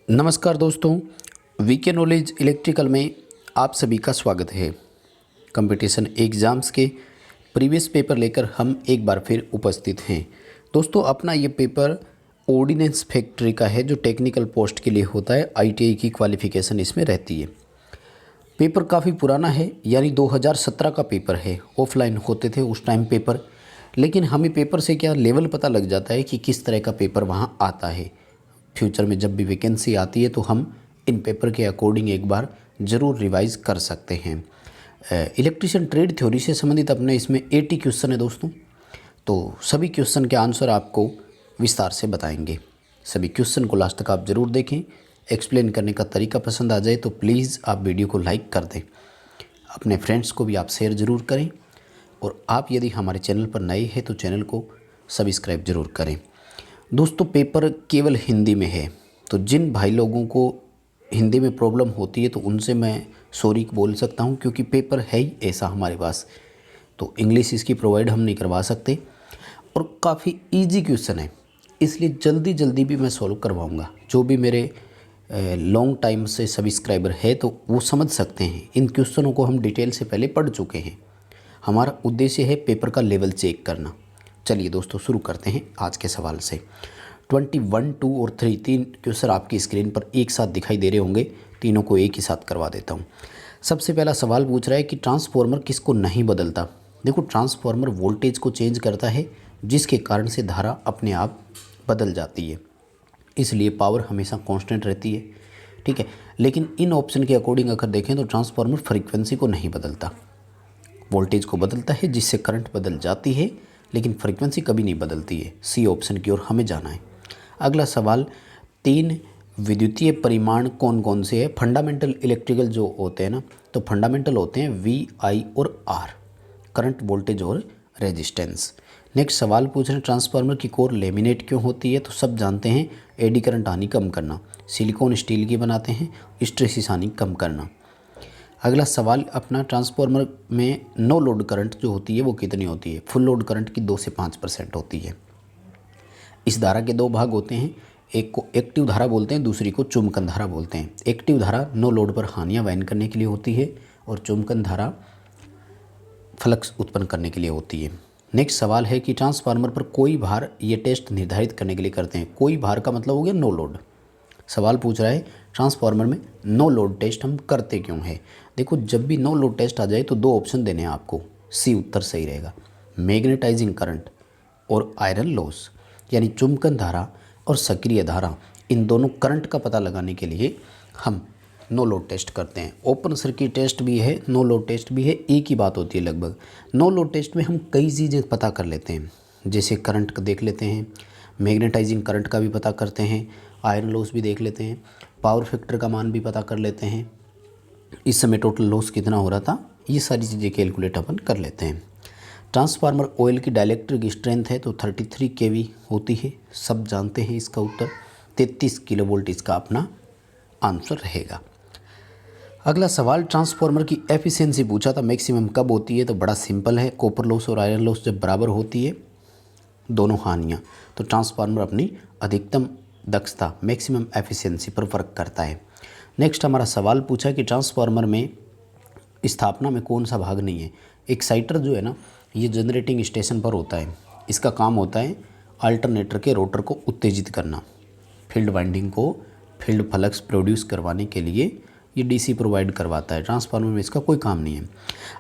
नमस्कार दोस्तों, VK knowledge electrical में आप सभी का स्वागत है। कंपटीशन एग्ज़ाम्स के प्रीवियस पेपर लेकर हम एक बार फिर उपस्थित हैं। दोस्तों, अपना ये पेपर ऑर्डिनेंस फैक्ट्री का है, जो टेक्निकल पोस्ट के लिए होता है। आईटीआई की क्वालिफ़िकेशन इसमें रहती है। पेपर काफ़ी पुराना है, यानी 2017 का पेपर है। ऑफलाइन होते थे उस टाइम पेपर, लेकिन हमें पेपर से क्या लेवल पता लग जाता है कि किस तरह का पेपर वहाँ आता है। फ्यूचर में जब भी वैकेंसी आती है तो हम इन पेपर के अकॉर्डिंग एक बार ज़रूर रिवाइज कर सकते हैं। इलेक्ट्रिशियन ट्रेड थ्योरी से संबंधित अपने इसमें 80 क्वेश्चन है दोस्तों, तो सभी क्वेश्चन के आंसर आपको विस्तार से बताएंगे। सभी क्वेश्चन को लास्ट तक आप ज़रूर देखें। एक्सप्लेन करने का तरीका पसंद आ जाए तो प्लीज़ आप वीडियो को लाइक कर दें। अपने फ्रेंड्स को भी आप शेयर ज़रूर करें, और आप यदि हमारे चैनल पर नए हैं तो चैनल को सब्सक्राइब ज़रूर करें। दोस्तों, पेपर केवल हिंदी में है, तो जिन भाई लोगों को हिंदी में प्रॉब्लम होती है तो उनसे मैं सॉरी बोल सकता हूं, क्योंकि पेपर है ही ऐसा हमारे पास, तो इंग्लिश इसकी प्रोवाइड हम नहीं करवा सकते। और काफ़ी इजी क्वेश्चन है, इसलिए जल्दी जल्दी भी मैं सॉल्व करवाऊंगा। जो भी मेरे लॉन्ग टाइम से सब्सक्राइबर है तो वो समझ सकते हैं। इन क्वेश्चनों को हम डिटेल से पहले पढ़ चुके हैं। हमारा उद्देश्य है पेपर का लेवल चेक करना। चलिए दोस्तों, शुरू करते हैं आज के सवाल से। 21, 2 और 3 तीन क्वेश्चन आपकी स्क्रीन पर एक साथ दिखाई दे रहे होंगे। तीनों को एक ही साथ करवा देता हूं। सबसे पहला सवाल पूछ रहा है कि ट्रांसफॉर्मर किसको नहीं बदलता। देखो, ट्रांसफॉर्मर वोल्टेज को चेंज करता है, जिसके कारण से धारा अपने आप बदल जाती है, इसलिए पावर हमेशा कांस्टेंट रहती है। ठीक है, लेकिन इन ऑप्शन के अकॉर्डिंग अगर देखें तो ट्रांसफॉर्मर फ्रीक्वेंसी को नहीं बदलता। वोल्टेज को बदलता है, जिससे करंट बदल जाती है, लेकिन फ्रीक्वेंसी कभी नहीं बदलती है। सी ऑप्शन की ओर हमें जाना है। अगला सवाल, 3 विद्युतीय परिमाण कौन कौन से हैं। फंडामेंटल इलेक्ट्रिकल जो होते हैं ना, तो फंडामेंटल होते हैं वी, आई और आर, करंट, वोल्टेज और रेजिस्टेंस। नेक्स्ट सवाल पूछ रहे हैं, ट्रांसफार्मर की कोर लेमिनेट क्यों होती है। तो सब जानते हैं, एडी करंट हानि कम करना। सिलिकॉन स्टील की बनाते हैं, स्ट्रेसिस हानि कम करना। अगला सवाल अपना, ट्रांसफार्मर में नो लोड करंट जो होती है वो कितनी होती है। फुल लोड करंट की 2 से 5% होती है। इस धारा के 2 भाग होते हैं, एक को एक्टिव धारा बोलते हैं, दूसरी को चुंबकन धारा बोलते हैं। एक्टिव धारा नो लोड पर हानियां वहन करने के लिए होती है, और चुंबकन धारा फ्लक्स उत्पन्न करने के लिए होती है। नेक्स्ट सवाल है कि ट्रांसफार्मर पर कोई भार, ये टेस्ट निर्धारित करने के लिए करते हैं। कोई भार का मतलब हो गया नो लोड। सवाल पूछ रहा है, ट्रांसफार्मर में नो लोड टेस्ट हम करते क्यों हैं। देखो, जब भी नो लोड टेस्ट आ जाए तो 2 ऑप्शन देने हैं आपको। सी उत्तर सही रहेगा। मैग्नेटाइजिंग करंट और आयरन लॉस, यानी चुंबकन धारा और सक्रिय धारा, इन दोनों करंट का पता लगाने के लिए हम नो लोड टेस्ट करते हैं। ओपन सर्किट टेस्ट भी है, नो लोड टेस्ट भी है, एक ही बात होती है लगभग। नो लोड टेस्ट में हम कई चीज़ें पता कर लेते हैं, जैसे करंट का देख लेते हैं, मैग्नेटाइजिंग करंट का भी पता करते हैं, आयरन लॉस भी देख लेते हैं, पावर फैक्टर का मान भी पता कर लेते हैं, इस समय टोटल लॉस कितना हो रहा था, ये सारी चीज़ें कैलकुलेट अपन कर लेते हैं। ट्रांसफार्मर ऑयल की डाइलेक्ट्रिक स्ट्रेंथ है तो 33 kV होती है, सब जानते हैं इसका उत्तर। 33 किलोवोल्ट इसका अपना आंसर रहेगा। अगला सवाल, ट्रांसफार्मर की एफिशिएंसी पूछा था, मैक्सिमम कब होती है। तो बड़ा सिंपल है, कॉपर लॉस और आयरन लॉस जब बराबर होती है, दोनों हानियाँ, तो ट्रांसफार्मर अपनी अधिकतम दक्षता, मैक्सिमम एफिशिएंसी पर वर्क करता है। नेक्स्ट हमारा सवाल पूछा कि ट्रांसफार्मर में स्थापना में कौन सा भाग नहीं है। एक्साइटर जो है ना, ये जनरेटिंग स्टेशन पर होता है। इसका काम होता है अल्टरनेटर के रोटर को उत्तेजित करना, फील्ड वाइंडिंग को फील्ड फ्लक्स प्रोड्यूस करवाने के लिए ये डीसी प्रोवाइड करवाता है। ट्रांसफार्मर में इसका कोई काम नहीं है।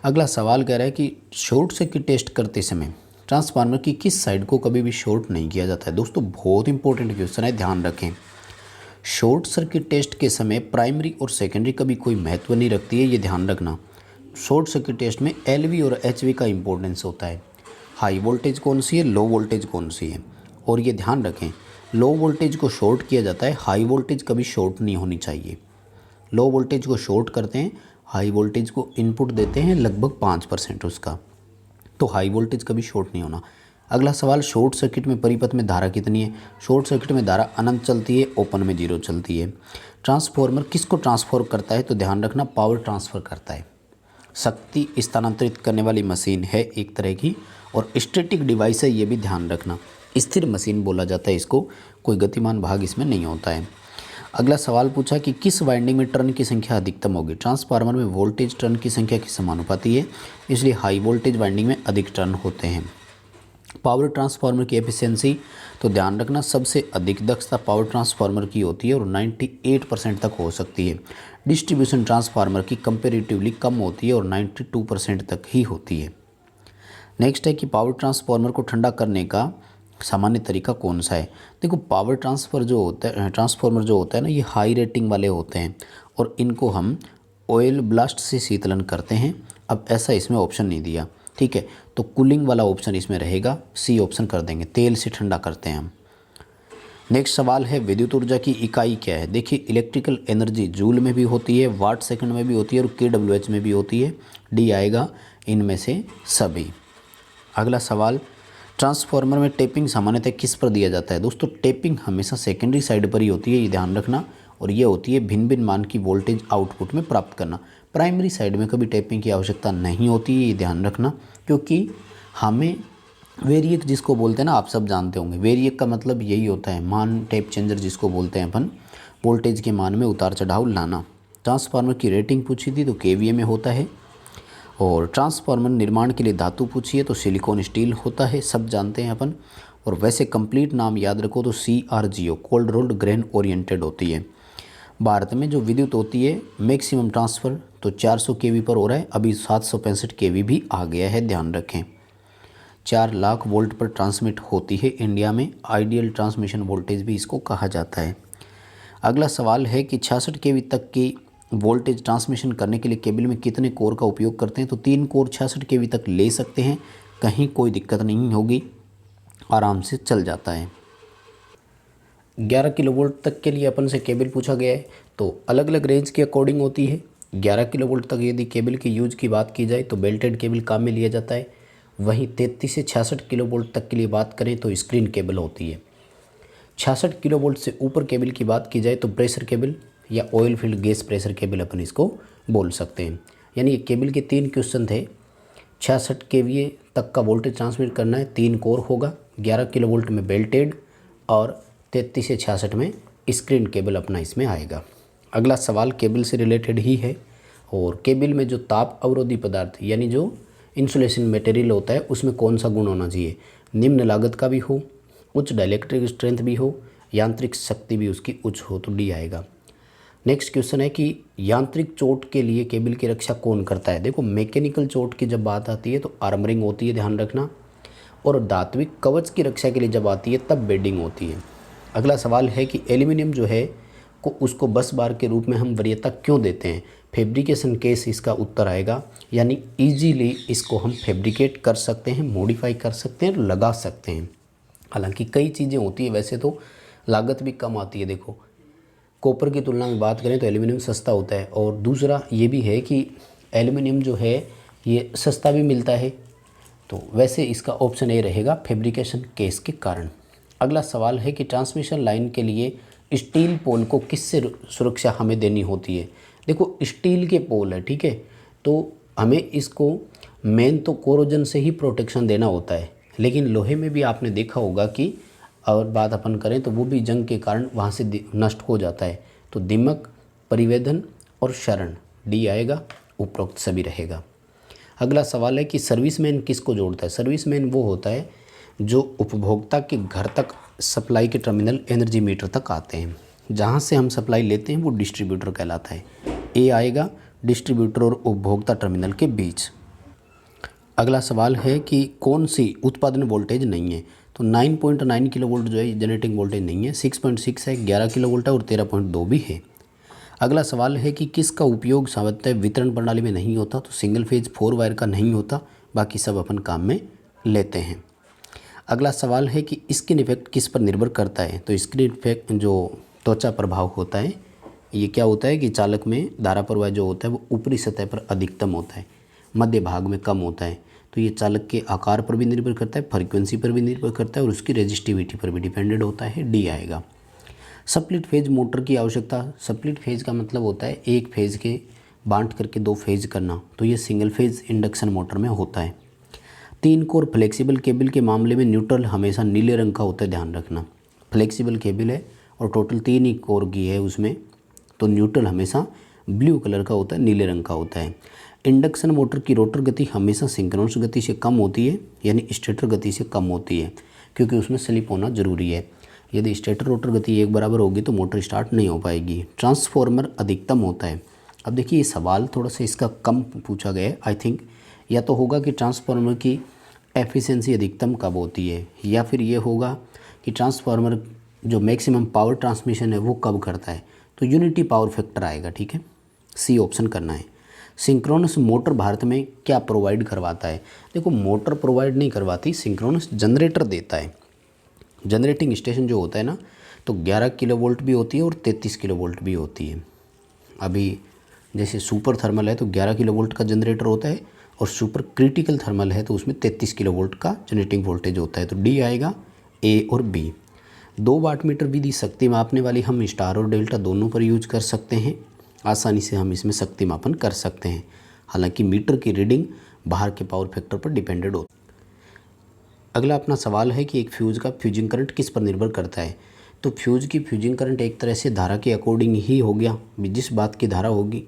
अगला सवाल कह रहा है कि शॉर्ट सर्किट टेस्ट करते समय ट्रांसफार्मर की किस साइड को कभी भी शॉर्ट नहीं किया जाता है। दोस्तों, बहुत इंपॉर्टेंट क्वेश्चन है, ध्यान रखें। शॉर्ट सर्किट टेस्ट के समय प्राइमरी और सेकेंडरी का भी कोई महत्व नहीं रखती है, ये ध्यान रखना। शॉर्ट सर्किट टेस्ट में एलवी और एचवी का इंपॉर्टेंस होता है। हाई वोल्टेज कौन सी है, लो वोल्टेज कौन सी है, और ये ध्यान रखें, लो वोल्टेज को शॉर्ट किया जाता है, हाई वोल्टेज कभी शॉर्ट नहीं होनी चाहिए। लो वोल्टेज को शॉर्ट करते हैं, हाई वोल्टेज को इनपुट देते हैं लगभग 5% उसका, तो हाई वोल्टेज कभी शॉर्ट नहीं होना। अगला सवाल, शॉर्ट सर्किट में परिपथ में धारा कितनी है। शॉर्ट सर्किट में धारा अनंत चलती है, ओपन में 0 चलती है। ट्रांसफार्मर किसको ट्रांसफर करता है, तो ध्यान रखना, पावर ट्रांसफ़र करता है। शक्ति स्थानांतरित करने वाली मशीन है एक तरह की, और स्टैटिक डिवाइस है, ये भी ध्यान रखना। स्थिर मशीन बोला जाता है इसको, कोई गतिमान भाग इसमें नहीं होता है। अगला सवाल पूछा कि किस वाइंडिंग में टर्न की संख्या अधिकतम होगी। ट्रांसफार्मर में वोल्टेज टर्न की संख्या के समानुपाती है, इसलिए हाई वोल्टेज वाइंडिंग में अधिक टर्न होते हैं। पावर ट्रांसफार्मर की एफिशिएंसी, तो ध्यान रखना सबसे अधिक दक्षता पावर ट्रांसफार्मर की होती है और 98% तक हो सकती है। डिस्ट्रीब्यूशन ट्रांसफार्मर की कंपेरेटिवली कम होती है और 92% तक ही होती है। नेक्स्ट है कि पावर ट्रांसफार्मर को ठंडा करने का सामान्य तरीका कौन सा है। देखो पावर ट्रांसफार्मर जो होता है ना, ये हाई रेटिंग वाले होते हैं और इनको हम ऑयल ब्लास्ट से शीतलन करते हैं। अब ऐसा इसमें ऑप्शन नहीं दिया, ठीक है, तो कूलिंग वाला ऑप्शन इसमें रहेगा, सी ऑप्शन कर देंगे, तेल से ठंडा करते हैं हम। नेक्स्ट सवाल है विद्युत ऊर्जा की इकाई क्या है। देखिए इलेक्ट्रिकल एनर्जी जूल में भी होती है, वाट सेकंड में भी होती है और kWh में भी होती है। डी आएगा इनमें से सभी। अगला सवाल, ट्रांसफार्मर में टेपिंग सामान्यतः किस पर दिया जाता है। दोस्तों टेपिंग हमेशा सेकेंडरी साइड पर ही होती है, ये ध्यान रखना, और ये होती है भिन्न भिन्न मान की वोल्टेज आउटपुट में प्राप्त करना। प्राइमरी साइड में कभी टेपिंग की आवश्यकता नहीं होती है, ये ध्यान रखना, क्योंकि हमें वेरिएक जिसको बोलते हैं ना, आप सब जानते होंगे, वेरिएक का मतलब यही होता है मान टेप चेंजर जिसको बोलते हैं अपन, वोल्टेज के मान में उतार चढ़ाव लाना। ट्रांसफार्मर की रेटिंग पूछी थी तो केवीए में होता है, और ट्रांसफार्मर निर्माण के लिए धातु पूछी है तो सिलिकॉन स्टील होता है, सब जानते हैं अपन। और वैसे कंप्लीट नाम याद रखो तो CRGO cold rolled grain oriented होती है। भारत में जो विद्युत होती है मैक्सिमम ट्रांसफ़र तो 400 kV पर हो रहा है, अभी 765 kV भी आ गया है, ध्यान रखें। 4 लाख वोल्ट पर ट्रांसमिट होती है इंडिया में, आइडियल ट्रांसमिशन वोल्टेज भी इसको कहा जाता है। अगला सवाल है कि 66 kV तक की वोल्टेज ट्रांसमिशन करने के लिए केबल में कितने कोर का उपयोग करते हैं। तो 3 कोर 66 kV तक ले सकते हैं, कहीं कोई दिक्कत नहीं होगी, आराम से चल जाता है। 11 किलोवोल्ट तक के लिए अपन से केबल पूछा गया है, तो अलग अलग रेंज के अकॉर्डिंग होती है। 11 किलोवोल्ट तक यदि केबल के यूज की बात की जाए तो बेल्टेड केबल काम में लिया जाता है। वहीं 33 से 66 किलोवोल्ट तक के लिए बात करें तो स्क्रीन केबल होती है। 66 किलोवोल्ट से ऊपर केबल की बात की जाए तो प्रेशर केबल या oil field gas pressure cable अपन इसको बोल सकते हैं। यानी केबल के 3 क्वेश्चन थे। 66 kVA तक का वोल्टेज ट्रांसमिट करना है, 3 कोर होगा, 11 किलोवोल्ट में बेल्टेड और 33 से 66 में स्क्रीन केबल अपना इसमें आएगा। अगला सवाल केबल से रिलेटेड ही है, और केबल में जो ताप अवरोधी पदार्थ यानी जो इंसुलेशन मटेरियल होता है उसमें कौन सा गुण होना चाहिए। निम्न लागत का भी हो, उच्च डाइलेक्ट्रिक स्ट्रेंथ भी हो, यांत्रिक शक्ति भी उसकी उच्च हो, तो डी आएगा। नेक्स्ट क्वेश्चन है कि यांत्रिक चोट के लिए केबल की रक्षा कौन करता है। देखो मैकेनिकल चोट की जब बात आती है तो आर्मरिंग होती है, ध्यान रखना, और धात्विक कवच की रक्षा के लिए जब आती है तब बेडिंग होती है। अगला सवाल है कि एल्यूमिनियम जो है को उसको बस बार के रूप में हम वरीयता क्यों देते हैं। फैब्रिकेशन केस इसका उत्तर आएगा, यानी इजीली इसको हम फैब्रिकेट कर सकते हैं, मॉडिफाई कर सकते हैं, लगा सकते हैं। हालांकि कई चीज़ें होती है, वैसे तो लागत भी कम आती है। देखो कॉपर की तुलना में बात करें तो एल्यूमिनियम सस्ता होता है, और दूसरा ये भी है कि एल्यूमिनियम जो है ये सस्ता भी मिलता है, तो वैसे इसका ऑप्शन ए रहेगा फैब्रिकेशन केस के कारण। अगला सवाल है कि ट्रांसमिशन लाइन के लिए स्टील पोल को किससे सुरक्षा हमें देनी होती है। देखो स्टील के पोल है, ठीक है, तो हमें इसको मेन तो कोरोजन से ही प्रोटेक्शन देना होता है, लेकिन लोहे में भी आपने देखा होगा कि और बात अपन करें तो वो भी जंग के कारण वहाँ से नष्ट हो जाता है। तो दिमक, परिवेदन और शरण, डी आएगा, उपरोक्त सभी रहेगा। अगला सवाल है कि सर्विसमैन किसको जोड़ता है। सर्विसमैन वो होता है जो उपभोक्ता के घर तक सप्लाई के टर्मिनल एनर्जी मीटर तक आते हैं, जहाँ से हम सप्लाई लेते हैं वो डिस्ट्रीब्यूटर कहलाता है। ए आएगा, डिस्ट्रीब्यूटर और उपभोक्ता टर्मिनल के बीच। अगला सवाल है कि कौन सी उत्पादन वोल्टेज नहीं है। तो 9.9 किलोवोल्ट जो है जनरेटिंग वोल्टेज नहीं है, 6.6 है, 11 किलोवोल्ट है और 13.2 भी है। अगला सवाल है कि किसका उपयोग सामान्यतः वितरण प्रणाली में नहीं होता। तो सिंगल फेज 4 वायर का नहीं होता, बाकी सब अपन काम में लेते हैं। अगला सवाल है कि स्किन इफेक्ट किस पर निर्भर करता है। तो स्किन इफेक्ट जो त्वचा प्रभाव होता है, ये क्या होता है कि चालक में धारा प्रवाह जो होता है वो ऊपरी सतह पर अधिकतम होता है, मध्य भाग में कम होता है। तो ये चालक के आकार पर भी निर्भर करता है, फ्रीक्वेंसी पर भी निर्भर करता है और उसकी रेजिस्टिविटी पर भी डिपेंडेंट होता है, डी आएगा। स्प्लिट फेज मोटर की आवश्यकता। स्प्लिट फेज का मतलब होता है एक फेज के बांट करके 2 फेज करना, तो ये सिंगल फेज इंडक्शन मोटर में होता है। 3 कोर फ्लेक्सिबल केबल के मामले में न्यूट्रल हमेशा नीले रंग का होता है, ध्यान रखना। फ्लेक्सिबल केबल है और टोटल 3 ही कोर की है उसमें, तो न्यूट्रल हमेशा ब्लू कलर का होता है, नीले रंग का होता है। इंडक्शन मोटर की रोटर गति हमेशा सिंक्रोनस गति से कम होती है, यानी स्टेटर गति से कम होती है, क्योंकि उसमें स्लिप होना ज़रूरी है। यदि स्टेटर रोटर गति एक बराबर होगी तो मोटर स्टार्ट नहीं हो पाएगी। ट्रांसफॉर्मर अधिकतम होता है। अब देखिए ये सवाल थोड़ा सा इसका कम पूछा गया है। आई थिंक या तो होगा कि ट्रांसफार्मर की एफिशिएंसी अधिकतम कब होती है, या फिर ये होगा कि ट्रांसफार्मर जो मैक्सिमम पावर ट्रांसमिशन है वो कब करता है, तो यूनिटी पावर फैक्टर आएगा। ठीक है, सी ऑप्शन करना है। सिंक्रोनस मोटर भारत में क्या प्रोवाइड करवाता है? देखो मोटर प्रोवाइड नहीं करवाती, सिंक्रोनस जनरेटर देता है। जनरेटिंग स्टेशन जो होता है ना, तो 11 किलोवोल्ट भी होती है और 33 किलोवोल्ट भी होती है। अभी जैसे सुपर थर्मल है तो 11 किलोवोल्ट का जनरेटर होता है, और सुपर क्रिटिकल थर्मल है तो उसमें 33 किलोवोल्ट का जनरेटिंग वोल्टेज होता है। तो डी आएगा, ए और बी। 2 वाट मीटर विधि शक्ति मापने वाली हम स्टार और डेल्टा दोनों पर यूज कर सकते हैं। आसानी से हम इसमें शक्ति मापन कर सकते हैं। हालांकि मीटर की रीडिंग बाहर के पावर फैक्टर पर डिपेंडेड होती है। अगला अपना सवाल है कि एक फ्यूज़ का फ्यूजिंग करंट किस पर निर्भर करता है? तो फ्यूज़ की फ्यूजिंग करंट एक तरह से धारा के अकॉर्डिंग ही हो गया, जिस बात की धारा होगी,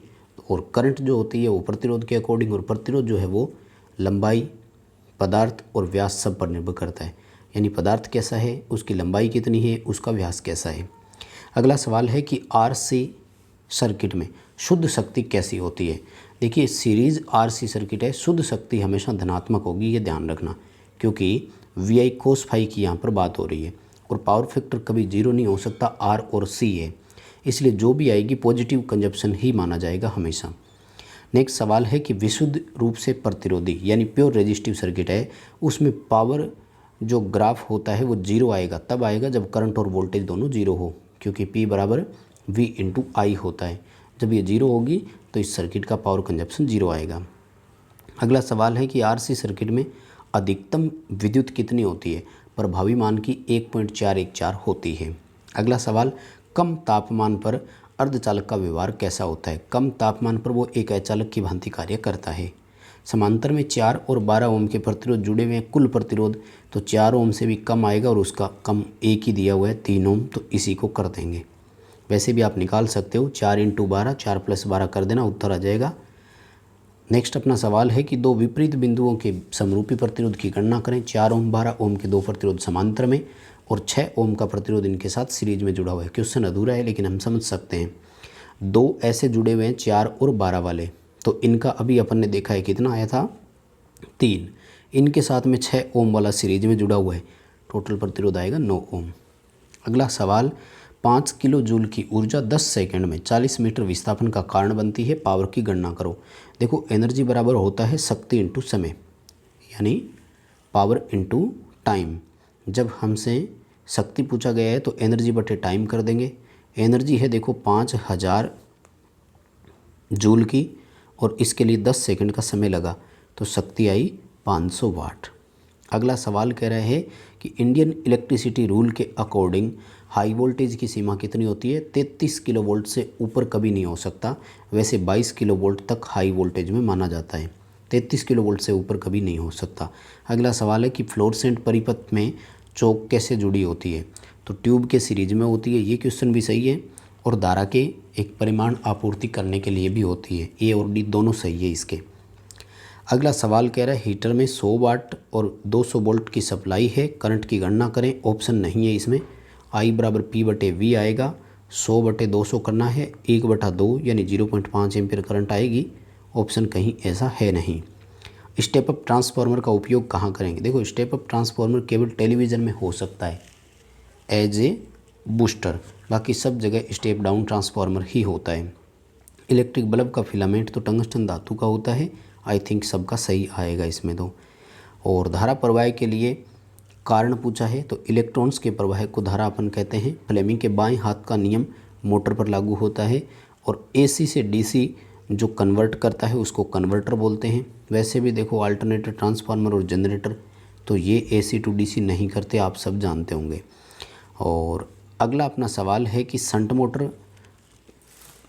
और करंट जो होती है वो प्रतिरोध के अकॉर्डिंग, और प्रतिरोध जो है वो लंबाई, पदार्थ और व्यास सब पर निर्भर करता है। यानी पदार्थ कैसा है, उसकी लंबाई कितनी है, उसका व्यास कैसा है। अगला सवाल है कि आरसी सर्किट में शुद्ध शक्ति कैसी होती है? देखिए सीरीज आरसी सर्किट है, शुद्ध शक्ति हमेशा धनात्मक होगी, ये ध्यान रखना, क्योंकि वी आई कोस फाई की यहाँ पर बात हो रही है, और पावर फैक्टर कभी जीरो नहीं हो सकता, आर और सी है, इसलिए जो भी आएगी पॉजिटिव कंजप्शन ही माना जाएगा हमेशा। नेक्स्ट सवाल है कि विशुद्ध रूप से प्रतिरोधी यानी प्योर रेजिस्टिव सर्किट है, उसमें पावर जो ग्राफ होता है वो जीरो आएगा, तब आएगा जब करंट और वोल्टेज दोनों जीरो हो, क्योंकि P बराबर V इंटू आई होता है। जब ये जीरो होगी तो इस सर्किट का पावर कंजप्शन जीरो आएगा। अगला सवाल है कि RC सर्किट में अधिकतम विद्युत कितनी होती है? प्रभावी मान की 1.414 होती है। अगला सवाल, कम तापमान पर अर्धचालक का व्यवहार कैसा होता है? कम तापमान पर वो एक अचालक की भांति कार्य करता है। समांतर में 4 और 12 ओम के प्रतिरोध जुड़े हुए हैं, कुल प्रतिरोध तो 4 ओम से भी कम आएगा, और उसका कम एक ही दिया हुआ है 3 ओम, तो इसी को कर देंगे। वैसे भी आप निकाल सकते हो, 4 × 12, 4 + 12 कर देना, उत्तर आ जाएगा। नेक्स्ट अपना सवाल है कि दो विपरीत बिंदुओं के समरूपी प्रतिरोध की गणना करें। 4 ओम 12 ओम के दो प्रतिरोध समांतर में, और 6 ओम का प्रतिरोध इनके साथ सीरीज में जुड़ा हुआ है। क्वेश्चन अधूरा है लेकिन हम समझ सकते हैं। दो ऐसे जुड़े हुए हैं 4 और 12 वाले, तो इनका अभी अपन ने देखा है कितना आया था, 3। इनके साथ में 6 ओम वाला सीरीज में जुड़ा हुआ है, टोटल प्रतिरोध आएगा 9 ओम। अगला सवाल, 5 किलो जूल की ऊर्जा 10 सेकंड में 40 मीटर विस्थापन का कारण बनती है, पावर की गणना करो। देखो एनर्जी बराबर होता है शक्ति इंटू समय, यानी पावर इंटू टाइम। जब हमसे शक्ति पूछा गया है तो एनर्जी बटे टाइम कर देंगे। एनर्जी है देखो 5000 जूल की, और इसके लिए 10 सेकंड का समय लगा, तो शक्ति आई 500 वाट। अगला सवाल कह रहा है कि इंडियन इलेक्ट्रिसिटी रूल के अकॉर्डिंग हाई वोल्टेज की सीमा कितनी होती है? 33 किलोवोल्ट से ऊपर कभी नहीं हो सकता। वैसे 22 किलोवोल्ट तक हाई वोल्टेज में माना जाता है, 33 किलोवोल्ट से ऊपर कभी नहीं हो सकता। अगला सवाल है कि फ्लोरेसेंट परिपथ में चौक कैसे जुड़ी होती है? तो ट्यूब के सीरीज में होती है, ये क्वेश्चन भी सही है, और धारा के एक परिमाण आपूर्ति करने के लिए भी होती है। ए और डी दोनों सही है इसके। अगला सवाल कह रहा है हीटर में 100 वाट और 200 वोल्ट की सप्लाई है, करंट की गणना करें। ऑप्शन नहीं है इसमें, आई बराबर P बटे V आएगा, 100 बटे 200 करना है, 1/2 यानी 0.5 एम्पीयर करंट आएगी। ऑप्शन कहीं ऐसा है नहीं। स्टेप अप ट्रांसफार्मर का उपयोग कहाँ करेंगे? देखो स्टेप अप ट्रांसफार्मर केवल टेलीविज़न में हो सकता है एज ए बूस्टर, बाकी सब जगह स्टेप डाउन ट्रांसफार्मर ही होता है। इलेक्ट्रिक बल्ब का फिलामेंट तो टंगस्टन धातु का होता है। आई थिंक सबका सही आएगा इसमें तो। और धारा प्रवाह के लिए कारण पूछा है, तो इलेक्ट्रॉन्स के प्रवाह को धारा अपन कहते हैं। फ्लेमिंग के बाएं हाथ का नियम मोटर पर लागू होता है, और AC से DC जो कन्वर्ट करता है उसको कन्वर्टर बोलते हैं। वैसे भी देखो अल्टरनेटर ट्रांसफार्मर और जनरेटर तो ये AC to DC नहीं करते, आप सब जानते होंगे। और अगला अपना सवाल है कि शंट मोटर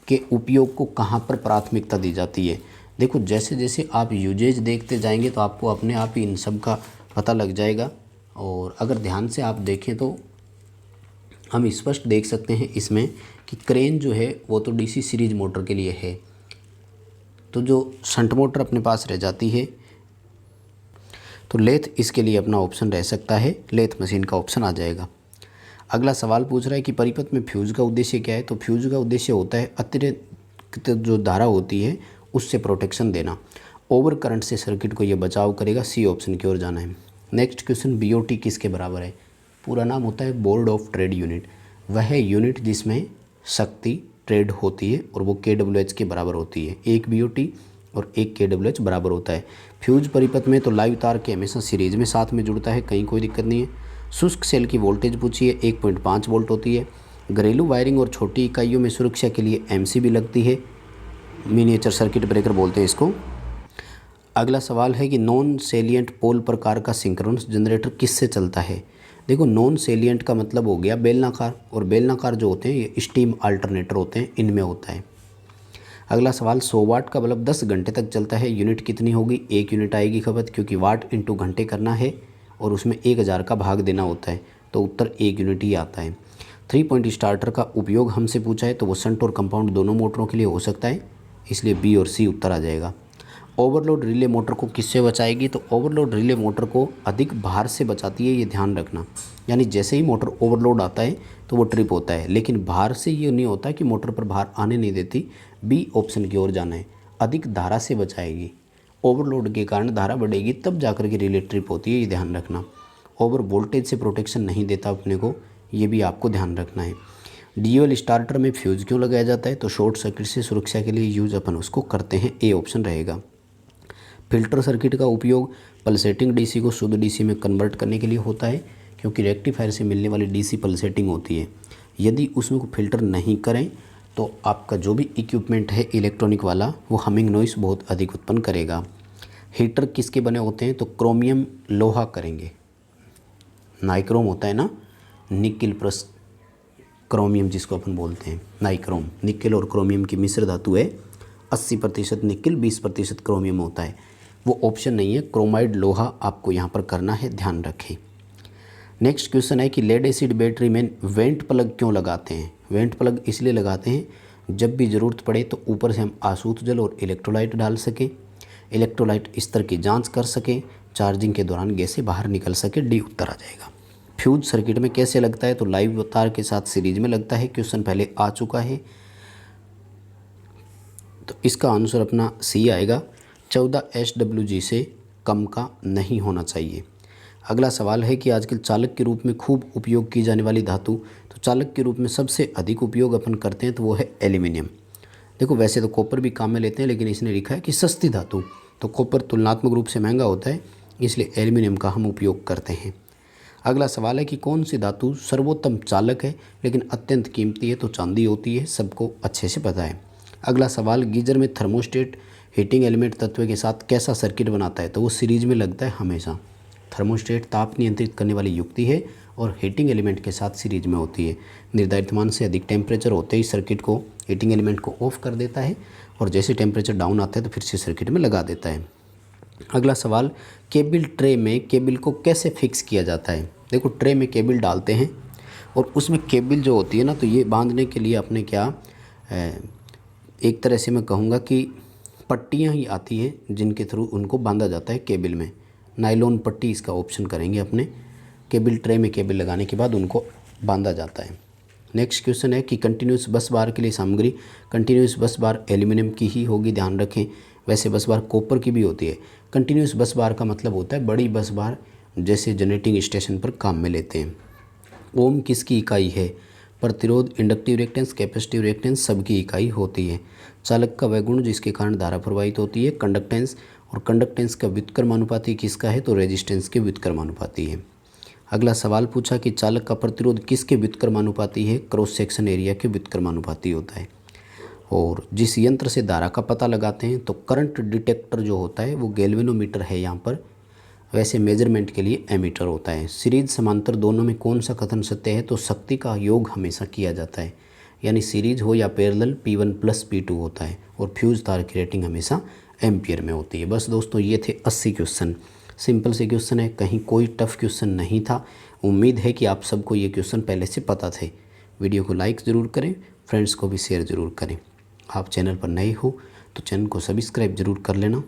के उपयोग को कहाँ पर प्राथमिकता दी जाती है? देखो जैसे जैसे आप यूजेज देखते जाएंगे तो आपको अपने आप ही इन सब का पता लग जाएगा। और अगर ध्यान से आप देखें तो हम स्पष्ट देख सकते हैं इसमें कि क्रेन जो है वो तो डीसी सीरीज मोटर के लिए है, तो जो शंट मोटर अपने पास रह जाती है तो लेथ इसके लिए अपना ऑप्शन रह सकता है, लेथ मशीन का ऑप्शन आ जाएगा। अगला सवाल पूछ रहा है कि परिपथ में फ्यूज का उद्देश्य क्या है। तो फ्यूज का उद्देश्य होता है अतिरिक्त जो धारा होती है उससे प्रोटेक्शन देना। ओवर करंट से सर्किट को ये बचाव करेगा। सी ऑप्शन की ओर जाना है। नेक्स्ट क्वेश्चन, बीओटी किसके बराबर है। पूरा नाम होता है बोर्ड ऑफ ट्रेड यूनिट। वह यूनिट जिसमें शक्ति ट्रेड होती है और वो KWH के बराबर होती है। एक बीओटी और एक KWH बराबर होता है। फ्यूज परिपथ में तो लाइव तार के हमेशा सीरीज में साथ में जुड़ता है, कहीं कोई दिक्कत नहीं है। शुष्क सेल की वोल्टेज पूछी है, 1.5 वोल्ट होती है। घरेलू वायरिंग और छोटी इकाइयों में सुरक्षा के लिए MCB लगती है, मिनिएचर सर्किट ब्रेकर बोलते हैं इसको। अगला सवाल है कि नॉन सेलिएंट पोल प्रकार का सिंक्रोनस जनरेटर किससे चलता है। देखो, नॉन सेलिएंट का मतलब हो गया बेलनाकार, और बेलनाकार जो होते हैं ये स्टीम अल्टरनेटर होते हैं, इनमें होता है। अगला सवाल, 100 वाट का बल्ब 10 घंटे तक चलता है, यूनिट कितनी होगी। 1 यूनिट आएगी खपत, क्योंकि वाट इंटू घंटे करना है और उसमें 1000 का भाग देना होता है, तो उत्तर 1 यूनिट ही आता है। 3 पॉइंट स्टार्टर का उपयोग हमसे पूछा है, तो वो शंट और कंपाउंड दोनों मोटरों के लिए हो सकता है, इसलिए बी और सी उत्तर आ जाएगा। ओवरलोड रिले मोटर को किससे बचाएगी। तो ओवरलोड रिले मोटर को अधिक भार से बचाती है, ये ध्यान रखना। यानी जैसे ही मोटर ओवरलोड आता है तो वो ट्रिप होता है, लेकिन भार से ये नहीं होता कि मोटर पर भार आने नहीं देती। बी ऑप्शन की ओर जाना है। अधिक धारा से बचाएगी। ओवरलोड के कारण धारा बढ़ेगी तब जाकर के रिले ट्रिप होती है, ये ध्यान रखना। ओवर वोल्टेज से प्रोटेक्शन नहीं देता अपने को, ये भी आपको ध्यान रखना है। ड्यूअल स्टार्टर में फ्यूज क्यों लगाया जाता है। तो शॉर्ट सर्किट से सुरक्षा के लिए यूज अपन उसको करते हैं, ए ऑप्शन रहेगा। फिल्टर सर्किट का उपयोग पल्सेटिंग डीसी को शुद्ध डीसी में कन्वर्ट करने के लिए होता है, क्योंकि रेक्टिफायर से मिलने वाली डीसी पल्सेटिंग होती है। यदि उसमें को फिल्टर नहीं करें तो आपका जो भी इक्विपमेंट है इलेक्ट्रॉनिक वाला, वो हमिंग नॉइस बहुत अधिक उत्पन्न करेगा। हीटर किसके बने होते हैं। तो क्रोमियम लोहा करेंगे। नाइक्रोम होता है ना, निकिल प्लस क्रोमियम जिसको अपन बोलते हैं नाइक्रोम। निकिल और क्रोमियम की मिश्र धातु है। 80% निकिल 20% क्रोमियम होता है, वो ऑप्शन नहीं है। क्रोमाइड लोहा आपको यहाँ पर करना है, ध्यान रखें। नेक्स्ट क्वेश्चन है कि लेड एसिड बैटरी में वेंट प्लग क्यों लगाते हैं। वेंट प्लग इसलिए लगाते हैं जब भी ज़रूरत पड़े तो ऊपर से हम आसूत जल और इलेक्ट्रोलाइट डाल सकें, इलेक्ट्रोलाइट स्तर की जांच कर सकें, चार्जिंग के दौरान गैसें बाहर निकल सके। डी उत्तर आ जाएगा। फ्यूज सर्किट में कैसे लगता है। तो लाइव तार के साथ सीरीज में लगता है। क्वेश्चन पहले आ चुका है, तो इसका आंसर अपना सी आएगा। 14 SWG से कम का नहीं होना चाहिए। अगला सवाल है कि आजकल चालक के रूप में खूब उपयोग की जाने वाली धातु। तो चालक के रूप में सबसे अधिक उपयोग अपन करते हैं तो वो है एल्यूमिनियम। देखो, वैसे तो कॉपर भी काम में लेते हैं, लेकिन इसने लिखा है कि सस्ती धातु, तो कॉपर तुलनात्मक रूप से महंगा होता है, इसलिए एल्यूमिनियम का हम उपयोग करते हैं। अगला सवाल है कि कौन सी धातु सर्वोत्तम चालक है लेकिन अत्यंत कीमती है। तो चांदी होती है, सबको अच्छे से पता है। अगला सवाल, गीजर में थर्मोस्टेट हीटिंग एलिमेंट तत्व के साथ कैसा सर्किट बनाता है। तो वो सीरीज में लगता है हमेशा। थर्मोस्टेट ताप नियंत्रित करने वाली युक्ति है और हीटिंग एलिमेंट के साथ सीरीज में होती है। निर्धारित मान से अधिक टेम्परेचर होते ही सर्किट को, हीटिंग एलिमेंट को ऑफ कर देता है, और जैसे टेम्परेचर डाउन आता है तो फिर से सर्किट में लगा देता है। अगला सवाल, केबल ट्रे में केबल को कैसे फिक्स किया जाता है। देखो, ट्रे में केबल डालते हैं और उसमें केबल जो होती है ना, तो ये बांधने के लिए अपने क्या एक तरह से मैं कहूँगा कि पट्टियाँ ही आती है जिनके थ्रू उनको बांधा जाता है केबल में। नायलॉन पट्टी इसका ऑप्शन करेंगे अपने। केबल ट्रे में केबल लगाने के बाद उनको बांधा जाता है। नेक्स्ट क्वेश्चन है कि कंटिन्यूस बस बार के लिए सामग्री, कंटिन्यूस बस बार एल्यूमिनियम की ही होगी, ध्यान रखें। वैसे बस बार कॉपर की भी होती है। कंटिन्यूस बस बार का मतलब होता है बड़ी बस बार, जैसे जनरेटिंग स्टेशन पर काम में लेते हैं। ओम किसकी इकाई है। प्रतिरोध, इंडक्टिव रिएक्टेंस, कैपेसिटिव रिएक्टेंस सबकी इकाई होती है। चालक का वह गुण जिसके कारण धारा प्रवाहित होती है, कंडक्टेंस, और कंडक्टेंस का व्युत्क्रमानुपाती किसका है। तो रेजिस्टेंस के व्युत्क्रमानुपाती है। अगला सवाल पूछा कि चालक का प्रतिरोध किसके व्युत्क्रमानुपाती है। क्रॉस सेक्शन एरिया के व्युत्क्रमानुपाती होता है। और जिस यंत्र से धारा का पता लगाते हैं, तो करंट डिटेक्टर जो होता है वो गैल्वेनोमीटर है यहाँ पर, वैसे मेजरमेंट के लिए एमीटर होता है। सीरीज समांतर दोनों में कौन सा कथन सत्य है। तो शक्ति का योग हमेशा किया जाता है, यानी सीरीज हो या पैरेलल P1 + P2 होता है, और फ्यूज तार की रेटिंग हमेशा एम्पियर में होती है। बस दोस्तों, ये थे 80 क्वेश्चन। सिंपल से क्वेश्चन है, कहीं कोई टफ क्वेश्चन नहीं था। उम्मीद है कि आप सबको ये क्वेश्चन पहले से पता थे। वीडियो को लाइक ज़रूर करें, फ्रेंड्स को भी शेयर ज़रूर करें। आप चैनल पर नए हो तो चैनल को सब्सक्राइब ज़रूर कर लेना।